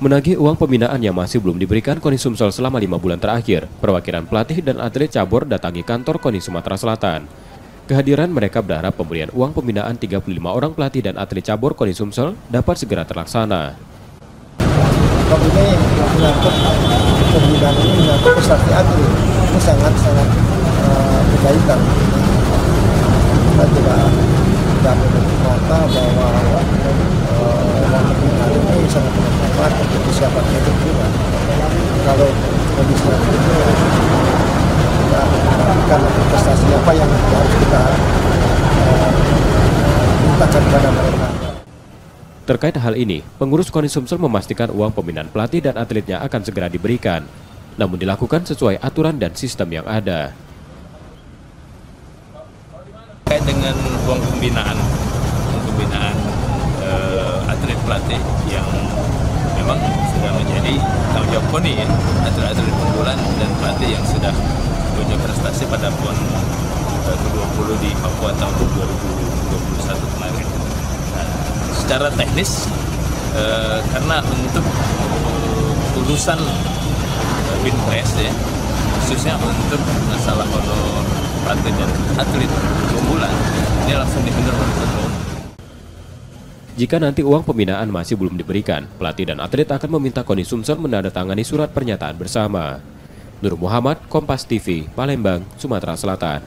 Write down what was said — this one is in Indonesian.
Menagih uang pembinaan yang masih belum diberikan KONI Sumsel selama 5 bulan terakhir, perwakilan pelatih dan atlet cabur datangi kantor KONI Sumatera Selatan. Kehadiran mereka berharap pemberian uang pembinaan 35 orang pelatih dan atlet cabur KONI Sumsel dapat segera terlaksana. Kalau ini menyangkut pembinaan ini menyangkut prestasi atlet, itu sangat-sangat berkaitan. Kita tidak menutup mata bahwa pembinaan ini sangat bermanfaat untuk kesiapan atlet juga. Kalau kondisi itu tidak melakukan prestasi apa yang harus kita mintakan kepada mereka. Terkait hal ini, pengurus KONI Sumsel memastikan uang pembinaan pelatih dan atletnya akan segera diberikan, namun dilakukan sesuai aturan dan sistem yang ada. Terkait dengan uang pembinaan atlet pelatih yang memang sudah menjadi tanggung jawab KONI, ya, atlet-atlet unggulan dan pelatih yang sudah punya prestasi pada PON ke-20 di Papua tahun 2021 kemarin. Secara teknis, karena untuk urusan Binpres, ya, khususnya untuk masalah honor pelatih dan atlet unggulan, ini langsung dihendar oleh ketua. Jika nanti uang pembinaan masih belum diberikan, pelatih dan atlet akan meminta KONI Sumsel menandatangani surat pernyataan bersama. Nur Muhammad, Kompas TV, Palembang, Sumatera Selatan.